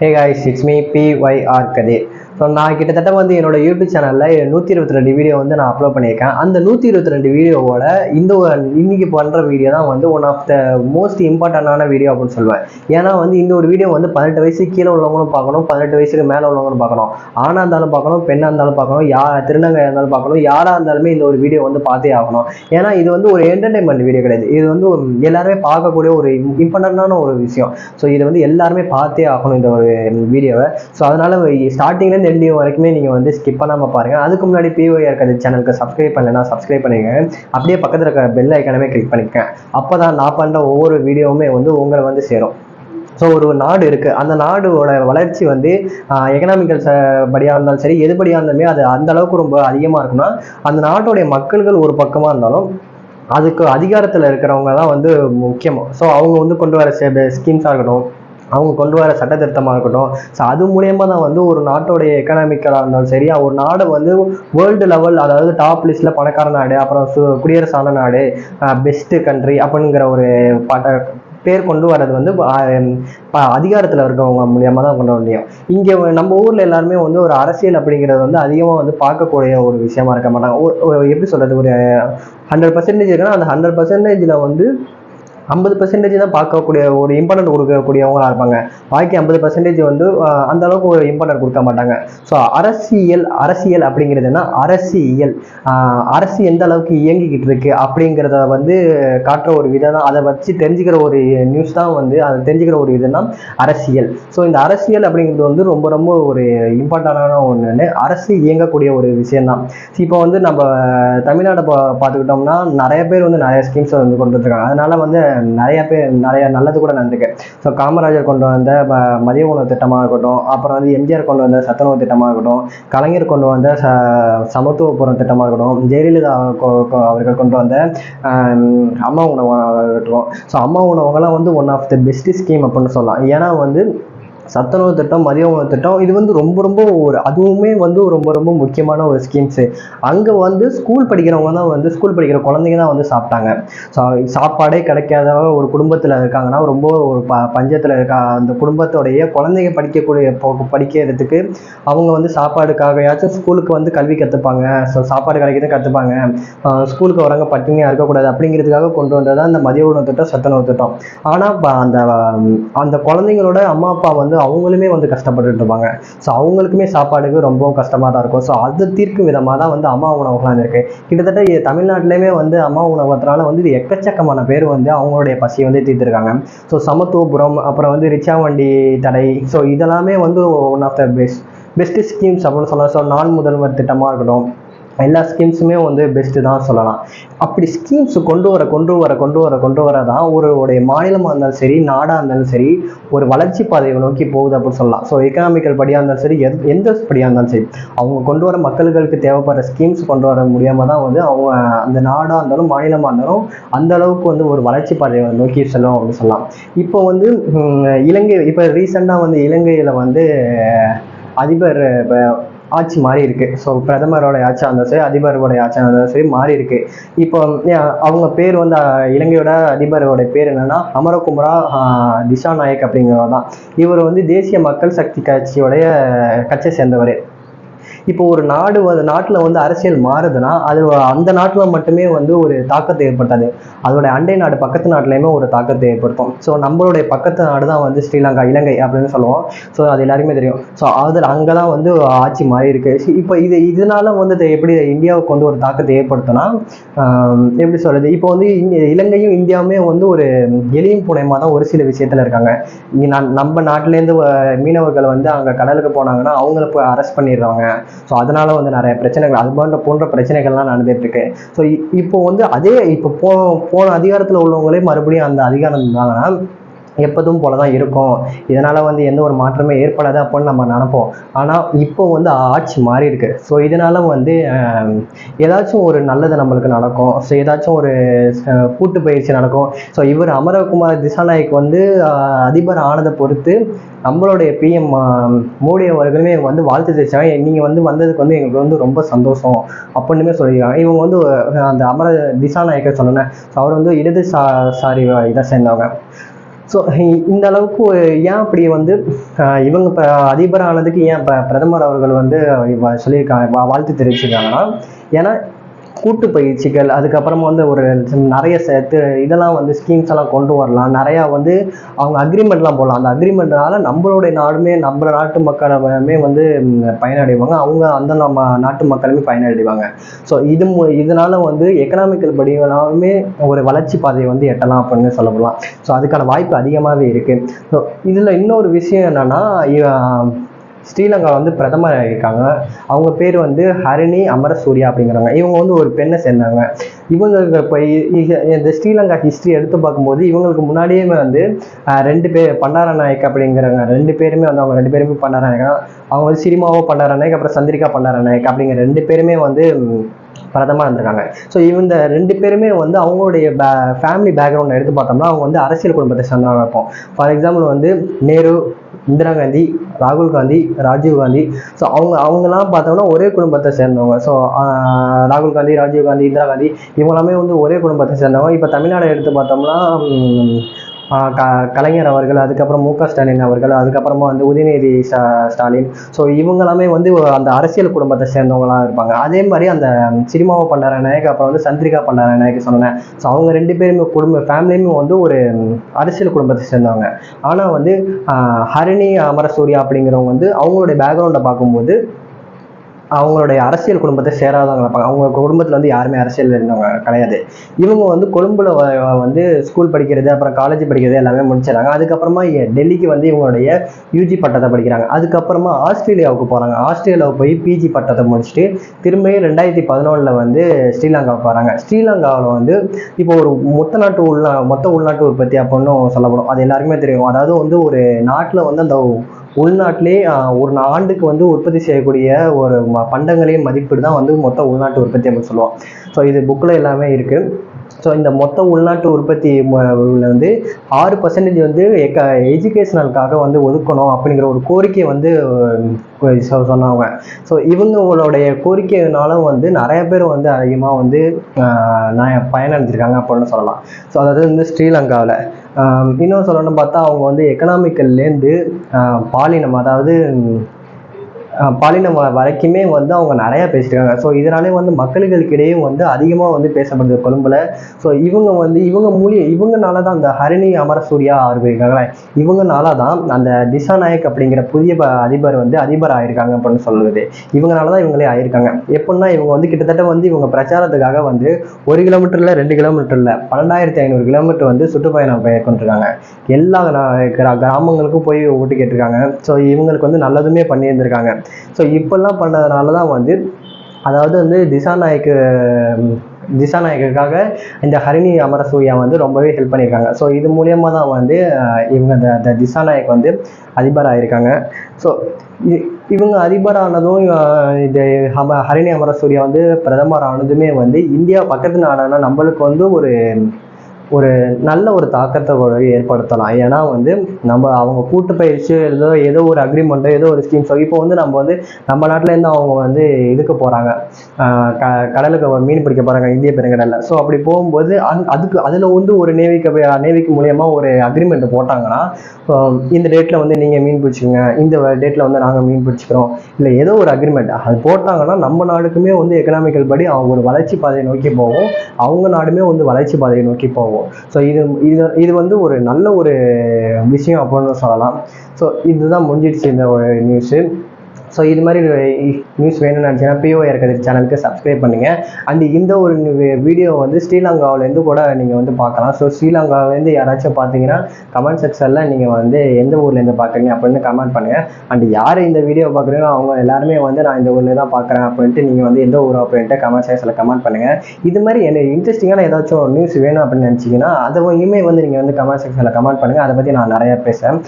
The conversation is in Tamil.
Hey guys, it's me PYR Kadir. So நான் கிட்டத்தட்ட வந்து என்னோட யூடியூப் சேனலில் 122 வீடியோ வந்து நான் அப்லோட் பண்ணியிருக்கேன். அந்த 122 வீடியோவோட இன்னைக்கு பண்ணுற வீடியோ தான் வந்து ஒன் ஆஃப் த மோஸ்ட் இம்பார்ட்டண்டான வீடியோ அப்படின்னு சொல்லுவேன். ஏன்னா வந்து இந்த ஒரு வீடியோ வந்து 18 வயசுக்கு கீழே உள்ளவங்களும் பார்க்கணும், 18 வயசுக்கு மேலே உள்ளவங்களும் பார்க்கணும், ஆணாக இருந்தாலும் பார்க்கணும், பெண்ணாக இருந்தாலும் பார்க்கணும், திருநங்கையாக இருந்தாலும் பார்க்கணும், யாராக இருந்தாலுமே இந்த ஒரு வீடியோ வந்து பார்த்தே ஆகணும். ஏன்னா இது வந்து ஒரு என்டர்டைன்மெண்ட் வீடியோ கிடையாது, இது வந்து எல்லாருமே பார்க்கக்கூடிய ஒரு இம்பார்ட்டண்டான ஒரு விஷயம். ஸோ இதை வந்து எல்லாருமே பார்த்தே ஆகணும் இந்த ஒரு வீடியோவை. ஸோ அதனால் ஸ்டார்டிங்லேருந்து எண்டிங் வரைக்குமே நீங்கள் வந்து ஸ்கிப் பண்ணாமல் பாருங்கள். அதுக்கு முன்னாடி PYR Kadir சேனலுக்கு சப்ஸ்கிரைப் பண்ணலைன்னா சப்ஸ்கிரைப் பண்ணிக்கங்க. அப்படியே பக்கத்தில் இருக்க பெல் ஐக்கானமே கிளிக் பண்ணிக்கேன். அப்போ தான் நான் பண்ணுற ஒவ்வொரு வீடியோவுமே வந்து உங்களை வந்து சேரும். ஸோ ஒரு நாடு இருக்குது, அந்த நாடோட வளர்ச்சி வந்து எக்கனாமிக்கல் படியாக இருந்தாலும் சரி, எதுபடியாக இருந்தாலுமே அது அந்த அளவுக்கு ரொம்ப அதிகமாக இருக்குன்னா அந்த நாட்டுடைய மக்கள்கள் ஒரு பக்கமாக இருந்தாலும் அதுக்கு அதிகாரத்தில் இருக்கிறவங்க தான் வந்து முக்கியமாக. ஸோ அவங்க வந்து கொண்டு வர ஸ்கீம்ஸாக இருக்கட்டும், அவங்க கொண்டு வர சட்ட திருத்தமாக இருக்கட்டும், ஸோ அது மூலயமா தான் வந்து ஒரு நாட்டோடைய எக்கனாமிக்கலாக இருந்தாலும் சரி, ஒரு நாடு வந்து வேர்ல்டு லெவல், அதாவது டாப் லிஸ்ட்டில் பணக்கார நாடு, அப்புறம் குடியரசான நாடு, பெஸ்ட்டு கண்ட்ரி அப்படிங்கிற ஒரு பேர் கொண்டு வர்றது வந்து அதிகாரத்தில் இருக்கவங்க மூலியமாக தான் கொண்டு வர முடியும். இங்கே நம்ம ஊரில் எல்லாருமே வந்து ஒரு அரசியல் அப்படிங்கிறது வந்து அதிகமாக வந்து பார்க்கக்கூடிய ஒரு விஷயமா இருக்க மாட்டாங்க. எப்படி சொல்கிறது, ஒரு 100% இருக்குன்னா அந்த 100%ல் வந்து 50% தான் பார்க்கக்கூடிய ஒரு இம்பார்ட்டன்ட் கொடுக்கக்கூடியவங்களா இருப்பாங்க. பாக்கி 50% வந்து அந்த அளவுக்கு ஒரு இம்பார்ட்டன்ட் கொடுக்க மாட்டாங்க. ஸோ அரசியல் அப்படிங்கிறதுனா அரசு எந்த அளவுக்கு இயங்கிக்கிட்டு இருக்கு அப்படிங்கிறத வந்து காட்டுற ஒரு விதம் தான். அதை வச்சு தெரிஞ்சுக்கிற ஒரு நியூஸ் தான் வந்து, அதை தெரிஞ்சுக்கிற ஒரு விதம் தான் அரசியல். ஸோ இந்த அரசியல் அப்படிங்கிறது வந்து ரொம்ப ரொம்ப ஒரு இம்பார்ட்டண்டான ஒன்று, அரசு இயங்கக்கூடிய ஒரு விஷயம்தான். இப்போ வந்து நம்ம தமிழ்நாட்டை பார்த்துக்கிட்டோம்னா நிறைய பேர் வந்து நிறைய ஸ்கீம்ஸ் வந்து கொண்டு வந்துருக்காங்க. அதனால வந்து நிறைய நல்லது கூட நடந்திருக்கு. ஸோ காமராஜர் கொண்டு வந்த மதிய உணவு திட்டமாக இருக்கட்டும், அப்புறம் வந்து எம்ஜிஆர் கொண்டு வந்த சத்துணவு திட்டமாக இருக்கட்டும், கலைஞர் கொண்டு வந்த சமத்துவபுரம் திட்டமாக இருக்கட்டும், ஜெயலலிதா அவர்கள் கொண்டு வந்த அம்மா உணவாக இருக்கட்டும். ஸோ அம்மா உணவகம்லாம் வந்து one of the best scheme அப்படின்னு சொல்லலாம். ஏன்னா வந்து சத்துணவு திட்டம், மதிய உணவு திட்டம், இது வந்து ரொம்ப அதுவுமே வந்து ரொம்ப ரொம்ப முக்கியமான ஒரு ஸ்கீம்ஸு. அங்கே வந்து ஸ்கூல் படிக்கிறவங்க தான் வந்து, ஸ்கூல் படிக்கிற குழந்தைங்க தான் வந்து சாப்பிட்டாங்க. ஸோ சாப்பாடே கிடைக்காத ஒரு குடும்பத்தில் இருக்காங்கன்னா, ரொம்ப ஒரு பஞ்சத்தில் இருக்க அந்த குடும்பத்தோடைய குழந்தைங்க படிக்கிறதுக்கு அவங்க வந்து சாப்பாடுக்காகயாச்சும் ஸ்கூலுக்கு வந்து கல்வி கற்றுப்பாங்க. ஸோ சாப்பாடு கிடைக்கிறது கற்றுப்பாங்க, ஸ்கூலுக்கு வராங்க பட்டினியாக இருக்கக்கூடாது அப்படிங்கிறதுக்காக கொண்டு வந்தது அந்த மதிய உணவு திட்டம், சத்துணவு திட்டம். ஆனால் அந்த குழந்தைங்களோட அம்மா அப்பா வந்து அவங்களுமே வந்து கஷ்டப்பட்டுட்டு இருப்பாங்க. ஸோ அவங்களுக்குமே சாப்பாடுக்கு ரொம்ப கஷ்டமாக தான் இருக்கும். ஸோ அது தீர்க்கும் விதமாக தான் வந்து அம்மா உணவகம்லாம் இருக்குது. கிட்டத்தட்ட தமிழ்நாட்டிலையுமே வந்து அம்மா உணவகத்தினால வந்து எக்கச்சக்கமான பேர் வந்து அவங்களுடைய பசியை வந்து தீர்த்துருக்காங்க. ஸோ சமத்துவபுரம், அப்புறம் வந்து ரிச்சாவண்டி தடை, ஸோ இதெல்லாமே வந்து one of the best schemes அப்படின்னு சொல்லலாம். ஸோ நான் முதல்வர் திட்டமாக இருக்கட்டும், எல்லா ஸ்கீம்ஸுமே வந்து பெஸ்ட்டு தான் சொல்லலாம். அப்படி ஸ்கீம்ஸ் கொண்டு வர தான் ஒரு மாநிலமாக இருந்தாலும் சரி, நாடாக இருந்தாலும் சரி, ஒரு வளர்ச்சி பாதையை நோக்கி போகுது அப்படின்னு சொல்லலாம். ஸோ எக்கனாமிக்கல் படியாக இருந்தாலும் சரி, எந்த படியாக இருந்தாலும் சரி, அவங்க கொண்டு வர மக்களுக்கு தேவைப்படுற ஸ்கீம்ஸ் கொண்டு வர முடியாமல் தான் வந்து அவங்க அந்த நாடாக இருந்தாலும் மாநிலமாக இருந்தாலும் அந்த அளவுக்கு வந்து ஒரு வளர்ச்சி பாதையை நோக்கி செல்லும் அப்படின்னு சொல்லலாம். இப்போ வந்து இப்போ ரீசெண்டாக வந்து இலங்கையில் வந்து அதிபர் ஆட்சி மாறி இருக்கு. ஸோ பிரதமரோட ஆட்சியாக இருந்தாலும் சரி, அதிபரோடைய ஆட்சியாக இருந்தாலும் சரி மாறி இருக்கு. இப்போ அவங்க பேர் வந்து இலங்கையோட அதிபரோட பேர் என்னன்னா அமரகுமார திசாநாயக் அப்படிங்கிறவர் தான். இவர் வந்து தேசிய மக்கள் சக்தி கட்சியை சேர்ந்தவர். இப்போ ஒரு நாட்டில் வந்து அரசியல் மாறுதுன்னா அது அந்த நாட்டில் மட்டுமே வந்து ஒரு தாக்கத்தை ஏற்படுத்தாது, அதோட அண்டை நாடு பக்கத்து நாட்டிலையுமே ஒரு தாக்கத்தை ஏற்படுத்தும். ஸோ நம்மளுடைய பக்கத்து நாடு தான் வந்து ஸ்ரீலங்கா, இலங்கை அப்படின்னு சொல்லுவோம். ஸோ அது எல்லாருமே தெரியும். ஸோ அங்கே தான் வந்து ஆட்சி மாறி இருக்கு. இப்போ இதனால வந்து எப்படி இந்தியாவுக்கு வந்து ஒரு தாக்கத்தை ஏற்படுத்தினா, எப்படி சொல்றது, இப்போ வந்து இலங்கையும் இந்தியாவுமே வந்து ஒரு எளியும் புனையமாக தான் ஒரு சில விஷயத்துல இருக்காங்க. நம்ம நாட்டிலேருந்து மீனவர்கள் வந்து அங்கே கடலுக்கு போனாங்கன்னா அவங்கள போய் அரெஸ்ட் பண்ணிடுறாங்க. ஸோ அதனால வந்து நிறைய பிரச்சனைகள், அது போன்ற பிரச்சனைகள்லாம் நடந்துட்டு இருக்கு. ஸோ இப்போ வந்து இப்போ போன அதிகாரத்தில் உள்ளவங்களே மறுபடியும் அந்த அதிகாரம் இருந்தாங்கன்னா எப்போதும் போல தான் இருக்கும், இதனால் வந்து எந்த ஒரு மாற்றமே ஏற்படாது அப்படின்னு நம்ம நினைப்போம். ஆனால் இப்போ வந்து ஆட்சி மாறி இருக்கு. ஸோ இதனால் வந்து ஏதாச்சும் ஒரு நல்லது நம்மளுக்கு நடக்கும். ஸோ ஏதாச்சும் ஒரு கூட்டு பயிற்சி நடக்கும். ஸோ இவர் அமரகுமார திசாநாயக் வந்து அதிபர் ஆனதை பொறுத்து நம்மளுடைய பிஎம் மோடி அவர்களுமே வந்து வாழ்த்து தெரிவிச்சாங்க. நீங்கள் வந்து வந்ததுக்கு வந்து எங்களுக்கு வந்து ரொம்ப சந்தோஷம் அப்படின்னுமே சொல்லியிருக்காங்க. இவங்க வந்து அந்த திசாநாயக்கை சொன்னேன். ஸோ அவர் வந்து இடதுசாரி இதை சேர்ந்தவங்க. ஸோ இந்த அளவுக்கு ஏன் அப்படி வந்து இவங்க அதிபர் ஆனதுக்கு ஏன் பிரதமர் அவர்கள் வந்து சொல்லியிருக்காங்க, வாழ்த்து தெரிவிச்சிருக்காங்கன்னா, ஏன்னா கூட்டு பயிற்சிகள், அதுக்கப்புறமா வந்து ஒரு நிறைய இதெல்லாம் வந்து ஸ்கீம்ஸ் எல்லாம் கொண்டு வரலாம், நிறையா வந்து அவங்க அக்ரிமெண்ட்லாம் போடலாம். அந்த அக்ரிமெண்ட்னால நம்மளுடைய நாடுமே, நம்ம நாட்டு மக்களுமே வந்து பயனடைவாங்க, அவங்க அந்த நம்ம நாட்டு மக்களுமே பயனடைவாங்க. ஸோ இதனால வந்து எக்கனாமிக்கல் படிவனாலுமே ஒரு வளர்ச்சி பாதையை வந்து எட்டலாம் அப்படின்னு சொல்லலாம். ஸோ அதுக்கான வாய்ப்பு அதிகமாகவே இருக்கு. ஸோ இதில் இன்னொரு விஷயம் என்னன்னா, ஸ்ரீலங்கா வந்து பிரதமர் ஆகியிருக்காங்க. அவங்க பேர் வந்து ஹரிணி அமரசூரியா அப்படிங்கிறவங்க. இவங்க வந்து ஒரு பெண்ணை சேர்ந்தாங்க. இவங்களுக்கு இப்போ இந்த ஸ்ரீலங்கா ஹிஸ்ட்ரி எடுத்து பார்க்கும்போது இவங்களுக்கு முன்னாடியே வந்து 2 பேர் பண்டாரநாயக் அப்படிங்கிறவங்க 2 பேருமே வந்து அவங்க 2 பேருமே பண்டாரநாயக்கா. அவங்க வந்து சிரிமாவோ பண்டாரநாயக், அப்புறம் சந்திரிகா பண்டாரநாயக் அப்படிங்கிற 2 பேருமே வந்து பிரதமர் இருந்திருக்காங்க. ஸோ இந்த 2 பேருமே வந்து அவங்களுடைய ஃபேமிலி பேக்ரவுண்டை எடுத்து பார்த்தோம்னா அவங்க வந்து அரசியல் குடும்பத்தை சேர்ந்தவங்க இருப்போம். ஃபார் எக்ஸாம்பிள் வந்து நேரு, இந்திரா காந்தி, ராகுல் காந்தி, ராஜீவ் காந்தி. ஸோ அவங்கெல்லாம் பார்த்தோம்னா ஒரே குடும்பத்தை சேர்ந்தவங்க. ஸோ ராகுல் காந்தி, ராஜீவ் காந்தி, இந்திரா காந்தி இவங்களாமே வந்து ஒரே குடும்பத்தை சேர்ந்தவங்க. இப்போ தமிழ்நாடு எடுத்து பார்த்தோம்னா கலைஞர் அவர்கள், அதுக்கப்புறம் மு க ஸ்டாலின் அவர்கள், அதுக்கப்புறமா வந்து உதயநிதி ஸ்டாலின். ஸோ இவங்கெல்லாமே வந்து அந்த அரசியல் குடும்பத்தை சேர்ந்தவங்களாம் இருப்பாங்க. அதே மாதிரி அந்த சினிமாவை பண்டாரநாயக், அப்புறம் வந்து சந்திரிகா பண்டாரநாயக் சொன்னேன். ஸோ அவங்க 2 பேருமே ஃபேமிலியுமே வந்து ஒரு அரசியல் குடும்பத்தை சேர்ந்தவங்க. ஆனால் வந்து ஹரிணி அமரசூரியா அப்படிங்கிறவங்க வந்து அவங்களுடைய பேக்ரவுண்டை பார்க்கும்போது அவங்களுடைய அரசியல் குடும்பத்தை சேராதவங்க இருப்பாங்க. அவங்க குடும்பத்தில் வந்து யாருமே அரசியல் இருந்தவங்க கிடையாது. இவங்க வந்து கொழும்புல வந்து ஸ்கூல் படிக்கிறது, அப்புறம் காலேஜ் படிக்கிறது எல்லாமே முடிச்சிடறாங்க. அதுக்கப்புறமா டெல்லிக்கு வந்து இவங்களுடைய யூஜி பட்டத்தை படிக்கிறாங்க. அதுக்கப்புறமா ஆஸ்திரேலியாவுக்கு போகிறாங்க. ஆஸ்திரேலியாவுக்கு போய் பிஜி பட்டத்தை முடிச்சுட்டு திரும்பி 2011 வந்து ஸ்ரீலங்காவுக்கு போகிறாங்க. ஸ்ரீலங்காவில் வந்து இப்போ ஒரு மொத்த உள்நாட்டு உற்பத்தி அப்படின்னு சொல்லப்படும். அது எல்லாருக்குமே தெரியும். அதாவது வந்து ஒரு நாட்டில் வந்து அந்த உள்நாட்டிலே ஒரு ஆண்டுக்கு வந்து உற்பத்தி செய்யக்கூடிய ஒரு பண்டங்களையும் மதிப்பீடு தான் வந்து மொத்த உள்நாட்டு உற்பத்தி அப்படின்னு சொல்லுவோம். ஸோ இது புக்கில் எல்லாமே இருக்குது. ஸோ இந்த மொத்த உள்நாட்டு உற்பத்தி வந்து 6% வந்து எஜுகேஷனலுக்காக வந்து ஒதுக்கணும் அப்படிங்கிற ஒரு கோரிக்கை வந்து சொன்னாங்க. ஸோ இவங்களுடைய கோரிக்கையினால வந்து நிறைய பேர் வந்து அதிகமாக வந்து பயனடைஞ்சிருக்காங்க அப்படின்னு சொல்லலாம். ஸோ அதாவது வந்து ஸ்ரீலங்காவில் இன்னும் சொல்லணும்னு பார்த்தா அவங்க வந்து எக்கனாமிக்கல்லேருந்து பாலினம், அதாவது பாலினம் வரைக்குமே வந்து அவங்க நிறையா பேசியிருக்காங்க. ஸோ இதனாலே வந்து மக்களுக்கிடையே வந்து அதிகமாக வந்து பேசப்படுது கொழும்புல. ஸோ இவங்கனால தான் அந்த ஹரிணி அமரசூரியா ஆரம்பிக்காங்களே, இவங்கனால தான் அந்த திசாநாயக் அப்படிங்கிற புதிய அதிபர் வந்து அதிபர் ஆயிருக்காங்க அப்படின்னு சொல்லுது. இவங்கனால தான் இவங்களே ஆயிருக்காங்க. எப்படின்னா இவங்க வந்து கிட்டத்தட்ட வந்து இவங்க பிரச்சாரத்துக்காக வந்து 1 கிலோமீட்டர்ல 2 கிலோமீட்டர்ல 12,500 கிலோமீட்டர் வந்து சுற்றுப்பயணம் மேற்கொண்டிருக்காங்க. எல்லா கிராமங்களுக்கும் போய் ஓட்டு கேட்டிருக்காங்க. ஸோ இவங்களுக்கு வந்து நல்லதுமே பண்ணியிருந்திருக்காங்க. ஸோ இப்பெல்லாம் பண்ணதுனால தான் வந்து, அதாவது வந்து திசாநாயக்குக்காக இந்த ஹரிணி அமரசூரியா வந்து ரொம்பவே ஹெல்ப் பண்ணியிருக்காங்க. ஸோ இது மூலியமாக தான் வந்து இவங்க இந்த திசாநாயக் வந்து அதிபர் ஆயிருக்காங்க. ஸோ இவங்க அதிபர் ஆனதும் இது ஹரிணி அமரசூரியா வந்து பிரதமர் ஆனதுமே வந்து இந்தியா பக்கத்து நாடான நம்மளுக்கு வந்து ஒரு நல்ல ஒரு தாக்கத்தை ஏற்படுத்தலாம். ஏன்னா வந்து அவங்க கூட்டு பயிற்சி ஏதோ ஒரு அக்ரிமெண்ட்டோ ஏதோ ஒரு ஸ்கீம்ஸோ, இப்போ வந்து நம்ம நாட்டிலேருந்து அவங்க வந்து இதுக்கு போகிறாங்க, கடலுக்கு மீன் பிடிக்க போகிறாங்க இந்திய பெருங்கடலில். ஸோ அப்படி போகும்போது அதில் வந்து ஒரு நேவிக்கு மூலயமா ஒரு அக்ரிமெண்ட் போட்டாங்கன்னா, இந்த டேட்டில் வந்து நீங்கள் மீன் பிடிச்சிக்கோங்க, இந்த டேட்டில் வந்து நாங்கள் மீன் பிடிச்சிக்கிறோம், இல்லை ஏதோ ஒரு அக்ரிமெண்ட் அது போட்டாங்கன்னா நம்ம நாடுக்குமே வந்து எக்கனாமிக்கல் படி அவங்க ஒரு வளர்ச்சி பாதையை நோக்கி போகும், அவங்க நாடுமே வந்து வளர்ச்சி பாதையை நோக்கி போகும். ஸோ இது வந்து ஒரு நல்ல ஒரு விஷயம் அப்படின்னு சொல்லலாம். ஸோ இதுதான் முடிஞ்சிடுச்சு இந்த ஒரு நியூஸு. ஸோ இது மாதிரி நியூஸ் வேணும்னு நினச்சிங்கன்னா POIR கதிர் சேனலுக்கு சப்ஸ்கிரைப் பண்ணுங்கள். அண்ட் இந்த ஒரு வீடியோ வந்து ஸ்ரீலங்காவிலேருந்து கூட நீங்கள் வந்து பார்க்கலாம். ஸோ ஸ்ரீலங்காவிலேருந்து யாராச்சும் பார்த்தீங்கன்னா கமெண்ட் செக்ஷனில் நீங்கள் வந்து எந்த ஊர்லேருந்து பார்க்குறீங்க அப்படின்னு கமெண்ட் பண்ணுங்கள். அண்ட் யார் இந்த வீடியோ பார்க்குறீங்களோ அவங்க எல்லாருமே வந்து நான் இந்த ஊரில் தான் பார்க்குறேன் அப்படின்ட்டு நீங்கள் வந்து எந்த ஊர் அப்படின்ட்டு கமெண்ட் செக்ஷனில் கமெண்ட் பண்ணுங்கள். இது மாதிரி எனக்கு இன்ட்ரெஸ்டிங்கான ஏதாச்சும் நியூஸ் வேணும் அப்படின்னு நினச்சிங்கன்னா அதையுமே வந்து நீங்கள் வந்து கமெண்ட் செக்ஷனில் கமெண்ட் பண்ணுங்கள். அதை பற்றி நான் நிறையா பேசுகிறேன்.